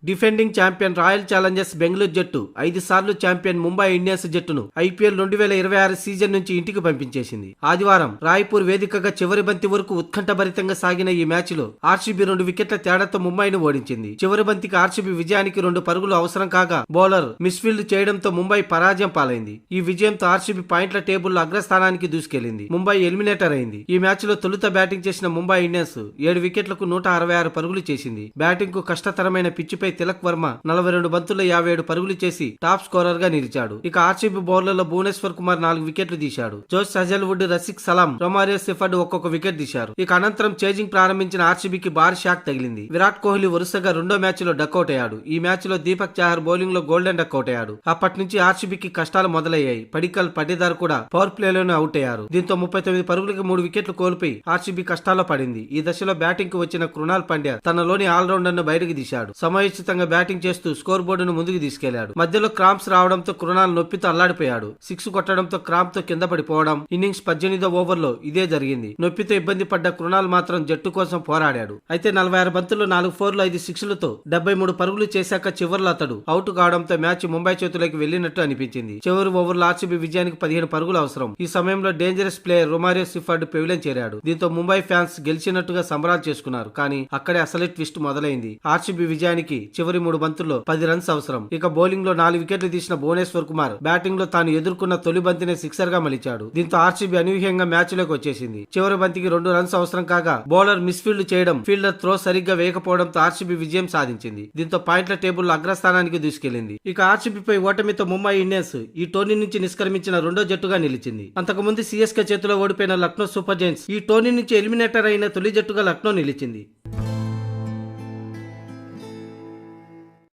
Defending champion royal Challengers Bengaluru జట్టు 5 సార్లు champion Mumbai Indians జట్టును ఐపీఎల్ 2026 సీజన్ నుంచి ఇంటికి పంపించేసింది. ఆదివారం రాయ్పూర్ వేదికగా చివరి బంతి వరకు ఉత్కంఠభరితంగా సాగిన ఈ మ్యాచ్ లో ఆర్సీబీ 2 వికెట్ల తేడాతో ముంబైను ఓడించింది. చివరి బంతికి ఆర్సీబీ విజయానికి 2 పరుగులు అవసరం కాగా బౌలర్ మిస్ఫీల్డ్ చేయడంతో ముంబై పరాజయం పాలైంది. ఈ విజయంతో ఆర్సీబీ పాయింట్ల టేబుల్లో అగ్రస్థానానికి దూసుకెళ్లింది. ముంబై ఎలిమినేటర్ అయింది. ఈ మ్యాచ్ లో తొలుత బ్యాటింగ్ చేసిన ముంబై ఇండియన్స్ 7 వికెట్లకు 166 పరుగులు చేసింది. బ్యాటింగ్ కు కష్టతరమైన పిచ్చిపై తిలక్ వర్మ 42 బంతుల్లో 57 పరుగులు చేసి టాప్ స్కోరర్ గా నిలిచాడు. ఇక ఆర్సీబీ బౌలర్లో భువనేశ్వర్ కుమార్ 4 వికెట్లు తీశాడు. జోష్ హజల్వుడ్, రసిక్ సలాం, రొమారియో సెఫర్డ్ ఒక్కొక్క వికెట్ తీశారు. ఇక అనంతరం చేజింగ్ ప్రారంభించిన ఆర్సీబీకి భారీ షాక్ తగిలింది. విరాట్ కోహ్లీ వరుసగా రెండో మ్యాచ్ లో డకౌట్ అయ్యాడు. ఈ మ్యాచ్ లో దీపక్ చాహర్ బౌలింగ్ లో గోల్డెన్ డకౌట్ అయ్యాడు. అప్పటి నుంచి ఆర్సీబీకి కష్టాలు మొదలయ్యాయి. పడికల్, పడేదార్ కూడా పవర్ ప్లేలోనే అవుట్ అయ్యారు. దీంతో 39 పరుగులకి 3 వికెట్లు కోల్పోయి ఆర్సీబీ కష్టాల్లో పడింది. ఈ దశలో బ్యాటింగ్ కు వచ్చిన కృణాల్ పాండ్యా తనలోని ఆల్రౌండర్ ను బయటకు తీశాడు. సమయోచితంగా బ్యాటింగ్ చేస్తూ స్కోర్ బోర్డును ముందుకు తీసుకెళ్లాడు. మధ్యలో క్రాంప్స్ రావడంతో కృణాల్ నొప్పితో అల్లాడిపోయాడు. 6 కొట్టడంతో క్రాంప్ తో కింద పడిపోవడం. ఇన్నింగ్స్ 18వ ఓవర్లో ఇదే జరిగింది. నొప్పితో ఇబ్బంది పడ్డ కృణాల్ మాత్రం జట్టు కోసం పోరాడాడు. అయితే 46 బంతుల్లో 4 ఫోర్లు 5 సిక్స్లతో 73 పరుగులు చేశాక చివర్లో అతడు అవుట్ కావడంతో మ్యాచ్ ముంబై చేతులకు వెళ్లినట్టు అనిపించింది. చివరి ఓవర్లో ఆర్సీబీ విజయానికి 15 పరుగులు అవసరం. ఈ సమయంలో డేంజరస్ ప్లేయర్ రొమారియో సెఫర్డ్ పెవిలియన్ చేరాడు. దీంతో ముంబై ఫ్యాన్స్ గెలిచినట్టుగా సంబరాలు చేసుకున్నారు. కానీ అక్కడే అసలే ట్విస్ట్ మొదలైంది. ఆర్సీబీ విజయానికి చివరి 3 బంతుల్లో 10 రన్స్ అవసరం. ఇక బౌలింగ్ లో 4 వికెట్లు తీసిన భువనేశ్వర్ కుమార్ బ్యాటింగ్ లో తాను ఎదుర్కొన్న తొలి బంతినే సిక్సర్ గా మలిచాడు. దీంతో ఆర్సీబీ అనూహ్యంగా మ్యాచ్ లోకి వచ్చేసింది. చివరి బంతికి 2 రన్స్ అవసరం కాగా బౌలర్ మిస్ఫీల్డ్ చేయడం, ఫీల్డర్ త్రో సరిగ్గా వేయకపోవడంతో ఆర్సీబీ విజయం సాధించింది. దీంతో పాయింట్ల టేబుల్ అగ్రస్థానానికి దూసుకెళ్లింది. ఇక ఆర్సీబీపై ఓటమితో ముంబై ఇండియన్స్ ఈ టోర్నీ నుంచి నిష్క్రమించిన రెండో జట్టుగా నిలిచింది. అంతకుముందు సీఎస్కే చేతిలో ఓడిపోయిన లక్నో సూపర్ జైంట్స్ ఈ టోర్నీ నుంచి ఎలిమినేటర్ అయిన తొలి జట్టుగా లక్నో నిలిచింది.